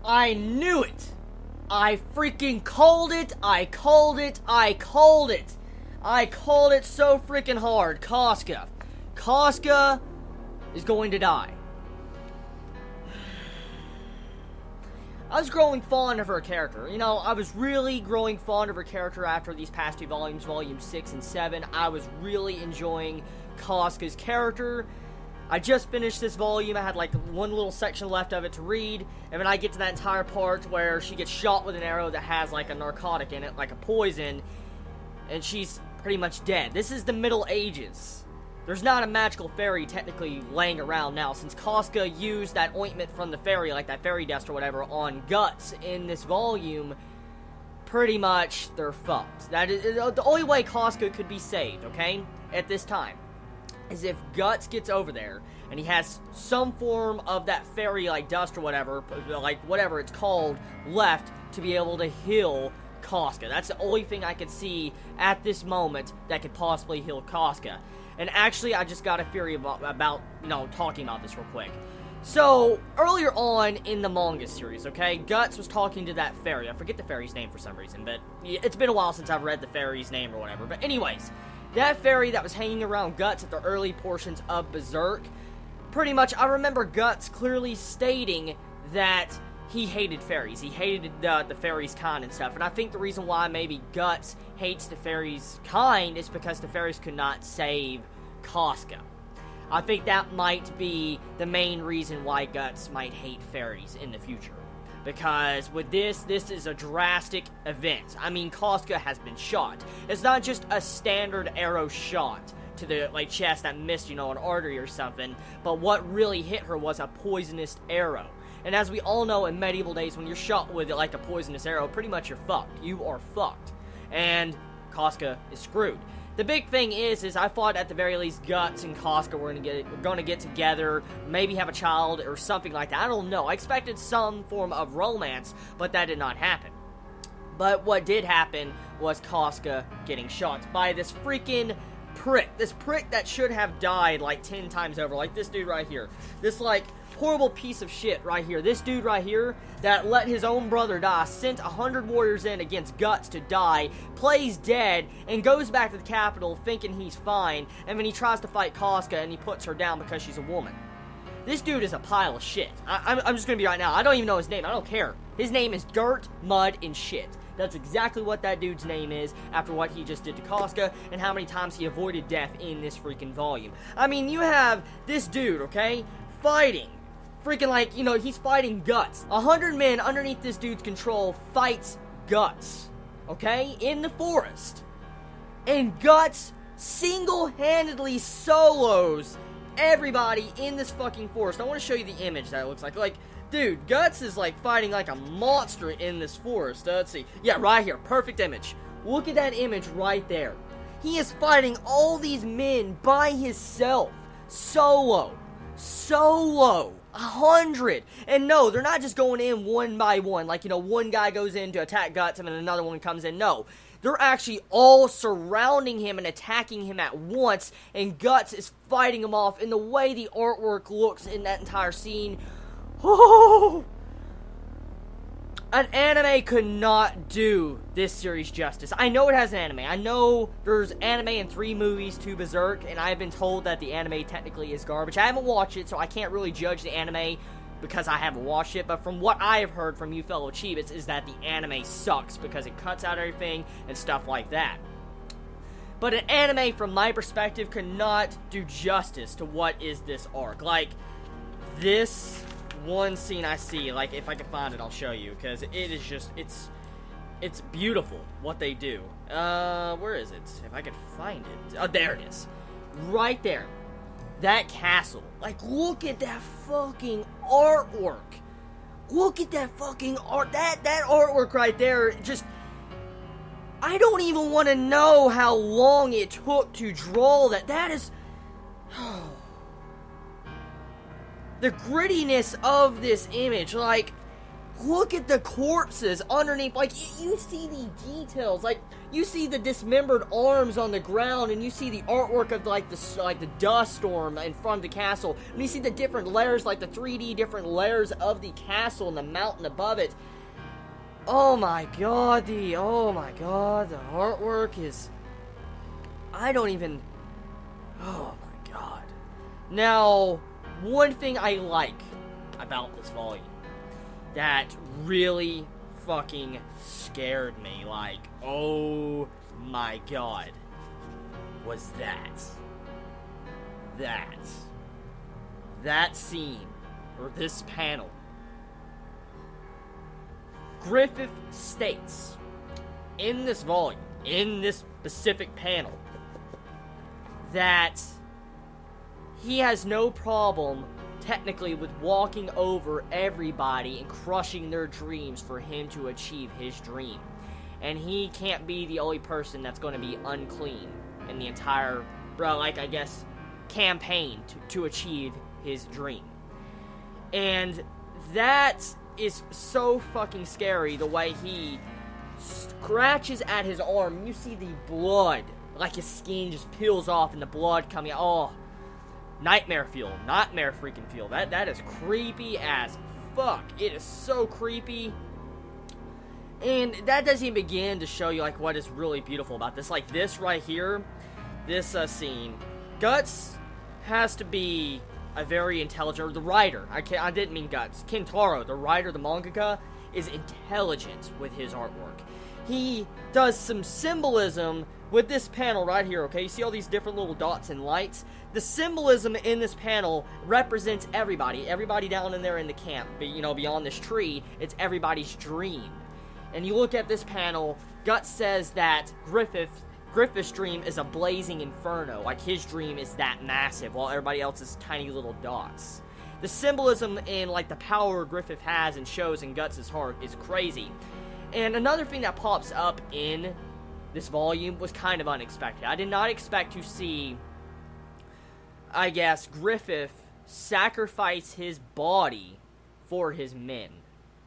I knew it! I freaking called it! I called it! I called it! I called it so freaking hard. Casca. Casca is going to die. I was growing fond of her character. You know, I was really growing fond of her character after these past two volumes, volumes 6 and 7. I was really enjoying Casca's character. I just finished this volume. I had like one little section left of it to read. And then I get to that entire part where she gets shot with an arrow that has like a narcotic in it, like a poison. And she's pretty much dead. This is the Middle Ages. There's not a magical fairy technically laying around now, since Casca used that ointment from the fairy, like that fairy dust or whatever, on Guts in this volume. Pretty much, they're fucked. That is the only way Casca could be saved, okay, at this time, is if Guts gets over there, and he has some form of that fairy, like dust or whatever, like whatever it's called, left to be able to heal Casca. That's the only thing I could see at this moment that could possibly heal Casca. And actually, I just got a theory about, you know, talking about this real quick. So, earlier on in the manga series, okay, Guts was talking to that fairy. I forget the fairy's name for some reason, but it's been a while since I've read the fairy's name or whatever. But anyways, that fairy that was hanging around Guts at the early portions of Berserk, pretty much, I remember Guts clearly stating that he hated fairies. He hated the fairies' kind and stuff. And I think the reason why maybe Guts hates the fairies' kind is because the fairies could not save Casca. I think that might be the main reason why Guts might hate fairies in the future. Because with this is a drastic event. I mean, Casca has been shot. It's not just a standard arrow shot to the like chest that missed, you know, an artery or something. But what really hit her was a poisonous arrow. And as we all know, in medieval days, when you're shot with like a poisonous arrow, pretty much you're fucked. You are fucked. And Casca is screwed. The big thing is I thought at the very least Guts and Casca were gonna get together, maybe have a child or something like that. I don't know. I expected some form of romance, but that did not happen. But what did happen was Casca getting shot by this freaking prick. This prick that should have died like 10 times over. Like this dude right here. This like horrible piece of shit right here. This dude right here that let his own brother die, sent 100 warriors in against Guts to die, plays dead, and goes back to the capital thinking he's fine, and then he tries to fight Casca and he puts her down because she's a woman. This dude is a pile of shit. I'm just gonna be right now. I don't even know his name. I don't care. His name is Dirt, Mud, and Shit. That's exactly what that dude's name is after what he just did to Casca and how many times he avoided death in this freaking volume. I mean, you have this dude, okay, fighting. Freaking like, you know, he's fighting Guts. 100 men underneath this dude's control fights Guts, okay, in the forest. And Guts single-handedly solos everybody in this fucking forest. I want to show you the image that it looks like. Like, dude, Guts is like fighting like a monster in this forest. Let's see. Yeah, right here. Perfect image. Look at that image right there. He is fighting all these men by himself. Solo. 100. And no, they're not just going in one by one. Like, you know, one guy goes in to attack Guts and then another one comes in. No. They're actually all surrounding him and attacking him at once. And Guts is fighting them off. And the way the artwork looks in that entire scene. Oh! An anime could not do this series justice. I know it has an anime. I know there's anime and 3 movies to Berserk, and I have been told that the anime technically is garbage. I haven't watched it, so I can't really judge the anime because I haven't watched it, but from what I have heard from you fellow Chibits is that the anime sucks because it cuts out everything and stuff like that. But an anime, from my perspective, could not do justice to what is this arc. Like, this one scene I see, like, if I can find it, I'll show you, because it is just, it's beautiful, what they do. Where is it? If I can find it. Oh, there it is. Right there. That castle. Like, look at that fucking artwork. Look at that fucking art. That artwork right there, just, I don't even want to know how long it took to draw that. That is, the grittiness of this image, like, look at the corpses underneath. Like, you see the details. Like, you see the dismembered arms on the ground, and you see the artwork of, like, the dust storm in front of the castle. And you see the different layers, like the 3D different layers of the castle and the mountain above it. Oh my god, the artwork is... I don't even... Oh my god. Now, one thing I like about this volume that really fucking scared me, like, oh my god, was that scene, or this panel. Griffith states in this volume, in this specific panel, that he has no problem technically with walking over everybody and crushing their dreams for him to achieve his dream. And he can't be the only person that's going to be unclean in the entire, campaign to achieve his dream. And that is so fucking scary, the way he scratches at his arm. You see the blood, like his skin just peels off and the blood coming out. Oh, nightmare freaking feel. That is creepy as fuck. It is so creepy. And that doesn't even begin to show you, like, what is really beautiful about this. Like, this right here, this scene. Guts has to be a very intelligent, the writer, I didn't mean Guts. Kentaro, the writer, the mangaka, is intelligent with his artwork. He does some symbolism with this panel right here, okay? You see all these different little dots and lights? The symbolism in this panel represents everybody. Everybody down in there in the camp, you know, beyond this tree. It's everybody's dream. And you look at this panel, Guts says that Griffith's dream is a blazing inferno. Like, his dream is that massive, while everybody else is tiny little dots. The symbolism in, like, the power Griffith has and shows in Guts' heart is crazy. And another thing that pops up in this volume was kind of unexpected. I did not expect to see, I guess, Griffith sacrifice his body for his men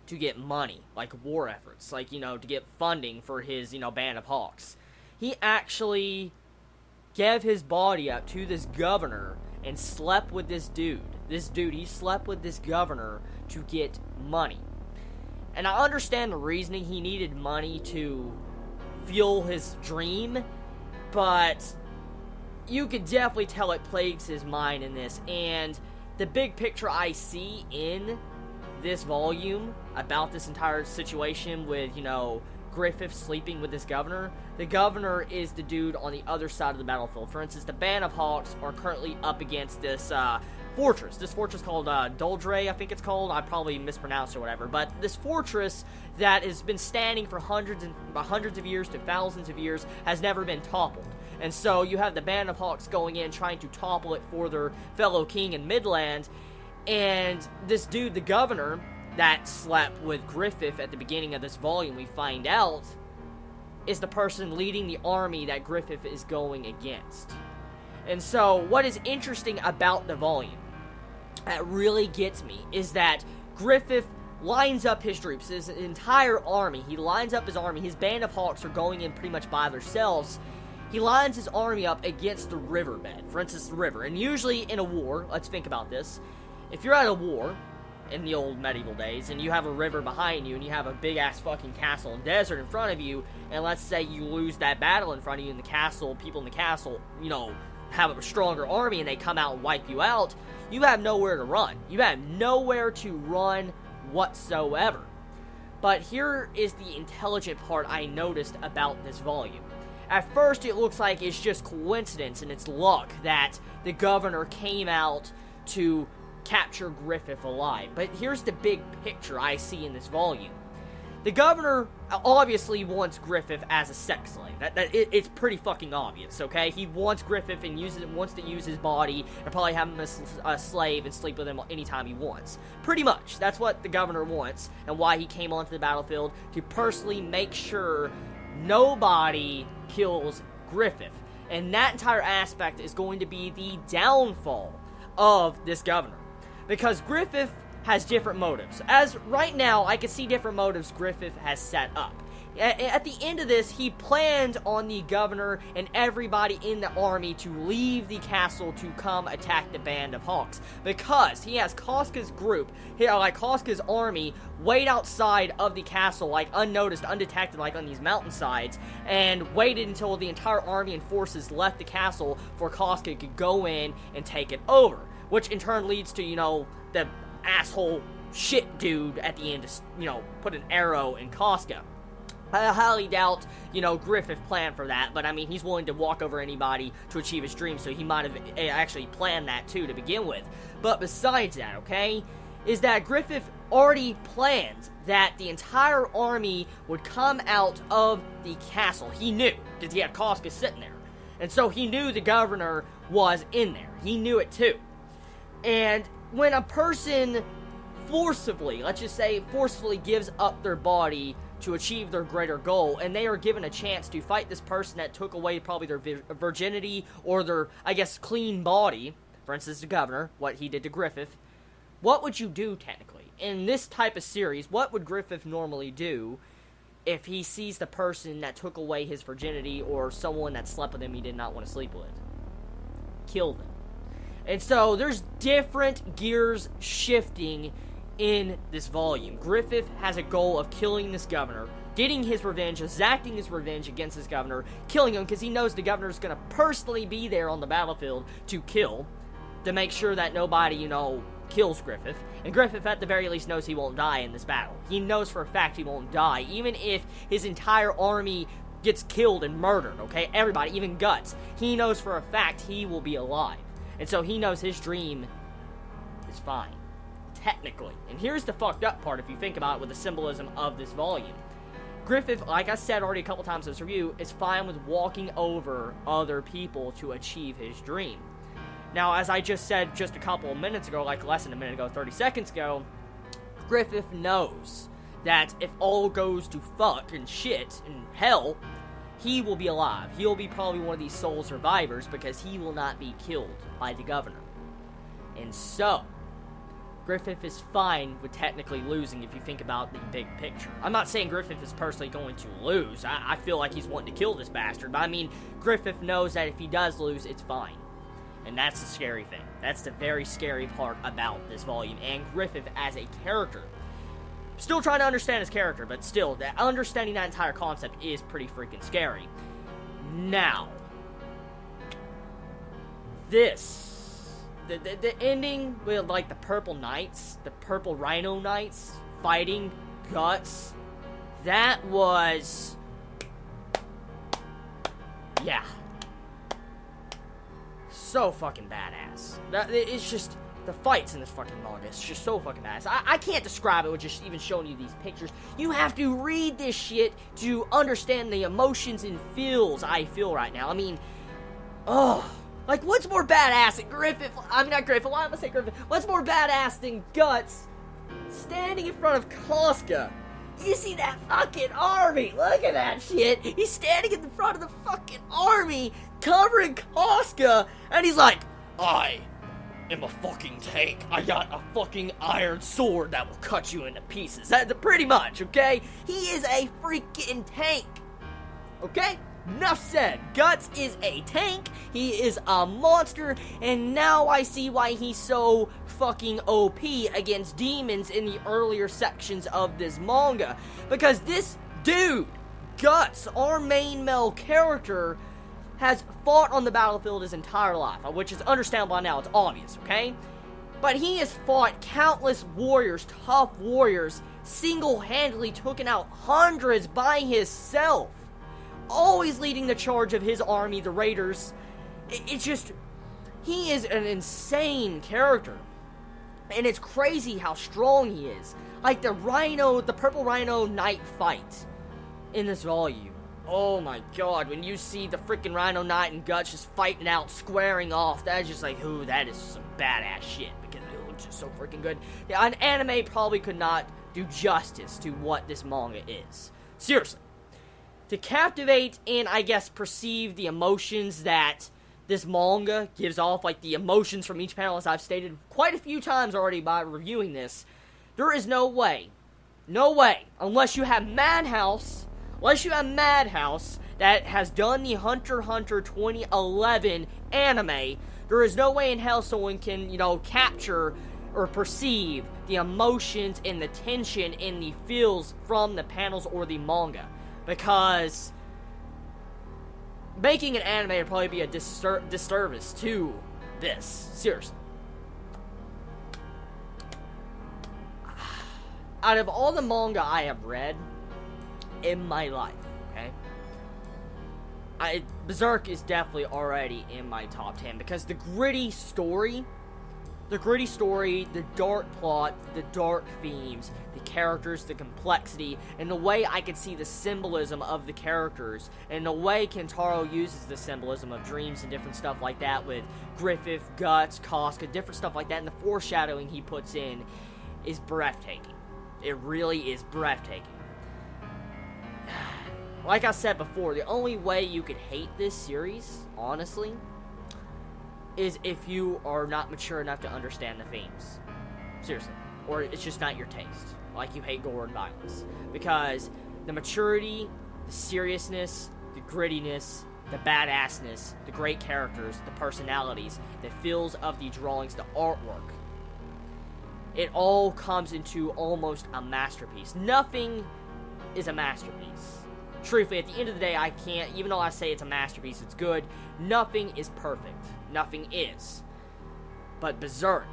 to get money, like war efforts, like, you know, to get funding for his, you know, band of hawks. He actually gave his body up to this governor and slept with this dude. He slept with this governor to get money. And I understand the reasoning. He needed money to fuel his dream, but you could definitely tell it plagues his mind in this. And the big picture I see in this volume about this entire situation with, you know, Griffith sleeping with this governor. The governor is the dude on the other side of the battlefield. For instance, the band of hawks are currently up against this fortress. This fortress called Doldre, I think it's called. I probably mispronounced or whatever. But this fortress that has been standing for hundreds of years to thousands of years has never been toppled. And so you have the band of hawks going in trying to topple it for their fellow king in Midland. And this dude, the governor, that slept with Griffith at the beginning of this volume, we find out, is the person leading the army that Griffith is going against. And so, what is interesting about the volume that really gets me is that Griffith lines up his troops, his entire army. He lines up his army. His band of hawks are going in pretty much by themselves. He lines his army up against the riverbed, for instance, the river. And usually in a war, let's think about this. If you're at a war in the old medieval days, and you have a river behind you, and you have a big-ass fucking castle and desert in front of you, and let's say you lose that battle in front of you in the castle, people in the castle, you know, have a stronger army, and they come out and wipe you out, you have nowhere to run. You have nowhere to run whatsoever. But here is the intelligent part I noticed about this volume. At first, it looks like it's just coincidence and it's luck that the governor came out to capture Griffith alive. But here's the big picture I see in this volume. The governor obviously wants Griffith as a sex slave. It's pretty fucking obvious, okay? He wants Griffith and wants to use his body and probably have him as a slave and sleep with him anytime he wants. Pretty much. That's what the governor wants and why he came onto the battlefield, to personally make sure nobody kills Griffith. And that entire aspect is going to be the downfall of this governor. Because Griffith has different motives. As right now, I can see different motives Griffith has set up. At the end of this, he planned on the governor and everybody in the army to leave the castle to come attack the Band of Hawks. Because he has Casca's group, Casca's army, wait outside of the castle, like, unnoticed, undetected, like, on these mountainsides, and waited until the entire army and forces left the castle for Casca could go in and take it over. Which in turn leads to, the asshole shit dude at the end to, put an arrow in Casca. I highly doubt, Griffith planned for that, but I mean, he's willing to walk over anybody to achieve his dream, so he might have actually planned that too to begin with. But besides that, okay, is that Griffith already planned that the entire army would come out of the castle. He knew, because he had Casca sitting there. And so he knew the governor was in there. He knew it too. And when a person forcibly, let's just say forcefully gives up their body to achieve their greater goal, and they are given a chance to fight this person that took away probably their virginity or their, I guess, clean body, for instance, the governor, what he did to Griffith, what would you do, technically? In this type of series, what would Griffith normally do if he sees the person that took away his virginity or someone that slept with him he did not want to sleep with? Kill them. And so, there's different gears shifting in this volume. Griffith has a goal of killing this governor, getting his revenge, exacting his revenge against this governor, killing him because he knows the governor's going to personally be there on the battlefield to kill, to make sure that nobody, kills Griffith. And Griffith, at the very least, knows he won't die in this battle. He knows for a fact he won't die, even if his entire army gets killed and murdered, okay? Everybody, even Guts. He knows for a fact he will be alive. And so he knows his dream is fine. Technically. And here's the fucked up part if you think about it with the symbolism of this volume. Griffith, like I said already a couple times in this review, is fine with walking over other people to achieve his dream. Now, as I just said just a couple of minutes ago, like less than a minute ago, 30 seconds ago, Griffith knows that if all goes to fuck and shit and hell, he will be alive. He'll be probably one of these sole survivors because he will not be killed by the governor. And so, Griffith is fine with technically losing if you think about the big picture. I'm not saying Griffith is personally going to lose. I feel like he's wanting to kill this bastard. But I mean, Griffith knows that if he does lose, it's fine. And that's the scary thing. That's the very scary part about this volume. And Griffith as a character. Still trying to understand his character, but still, understanding that entire concept is pretty freaking scary. Now, the ending with, like, the Purple Knights, the Purple Rhino Knights, fighting Guts, that was, yeah, so fucking badass. It's just, the fights in this fucking manga, it's just so fucking badass. I can't describe it with just even showing you these pictures. You have to read this shit to understand the emotions and feels I feel right now. I mean, like, what's more badass than Griffith? I'm not Griffith, why am I saying Griffith? What's more badass than Guts standing in front of Casca? You see that fucking army? Look at that shit. He's standing in the front of the fucking army, covering Casca, and he's like, I am a fucking tank. I got a fucking iron sword that will cut you into pieces. That's pretty much, okay? He is a freaking tank. Okay? Enough said. Guts is a tank, he is a monster, and now I see why he's so fucking OP against demons in the earlier sections of this manga. Because this dude, Guts, our main male character, has fought on the battlefield his entire life, which is understandable by now, it's obvious, okay? But he has fought countless warriors, tough warriors, single-handedly taking out hundreds by himself. Always leading the charge of his army, the Raiders. It's just, he is an insane character. And it's crazy how strong he is. Like the Purple Rhino Knight fight in this volume. Oh my god, when you see the freaking Rhino Knight and Guts just fighting out, squaring off, that's just like, ooh, that is some badass shit. Because it looks just so freaking good. Yeah, an anime probably could not do justice to what this manga is. Seriously. To captivate and, I guess, perceive the emotions that this manga gives off, like, the emotions from each panel, as I've stated quite a few times already by reviewing this, there is no way, unless you have Madhouse that has done the Hunter x Hunter 2011 anime, there is no way in hell someone can, capture or perceive the emotions and the tension and the feels from the panels or the manga. Because making an anime would probably be a disservice to this. Seriously. Out of all the manga I have read in my life, okay, Berserk is definitely already in my top 10, because the gritty story, the dark plot, the dark themes, the characters, the complexity, and the way I could see the symbolism of the characters, and the way Kentaro uses the symbolism of dreams and different stuff like that with Griffith, Guts, Casca, different stuff like that, and the foreshadowing he puts in is breathtaking. It really is breathtaking. Like I said before, the only way you could hate this series, honestly, is if you are not mature enough to understand the themes. Seriously. Or it's just not your taste. Like you hate gore and violence. Because the maturity, the seriousness, the grittiness, the badassness, the great characters, the personalities, the feels of the drawings, the artwork, it all comes into almost a masterpiece. Nothing is a masterpiece. Truthfully, at the end of the day, I can't, even though I say it's a masterpiece, it's good, nothing is perfect. Nothing is. But Berserk,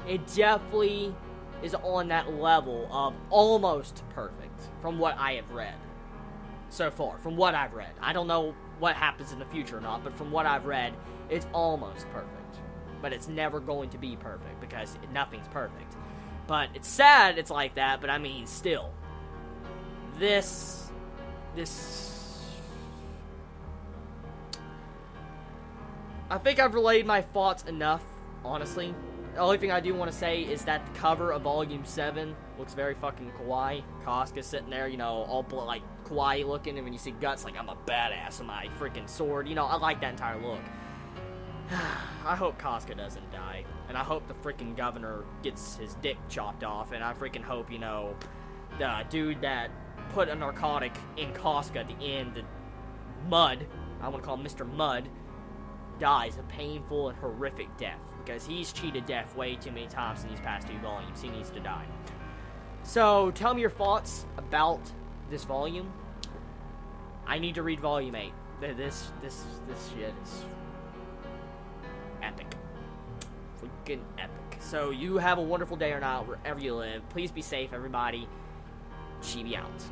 it definitely is on that level of almost perfect from what I have read so far. From what I've read. I don't know what happens in the future or not, but from what I've read, it's almost perfect. But it's never going to be perfect, because nothing's perfect. But it's sad it's like that, but I mean, still. This... I think I've relayed my thoughts enough, honestly. The only thing I do want to say is that the cover of Volume 7 looks very fucking kawaii. Casca sitting there, all like kawaii looking, and when you see Guts, like, I'm a badass with my freaking sword. I like that entire look. I hope Casca doesn't die, and I hope the freaking governor gets his dick chopped off, and I freaking hope, the dude that put a narcotic in Casca at the end, the Mud, I want to call him Mr. Mud, dies a painful and horrific death, because he's cheated death way too many times in these past 2 volumes. He needs to die. So, tell me your thoughts about this volume. I need to read Volume 8. This shit is epic. Freaking epic. So, you have a wonderful day or night wherever you live. Please be safe, everybody. Chibi out.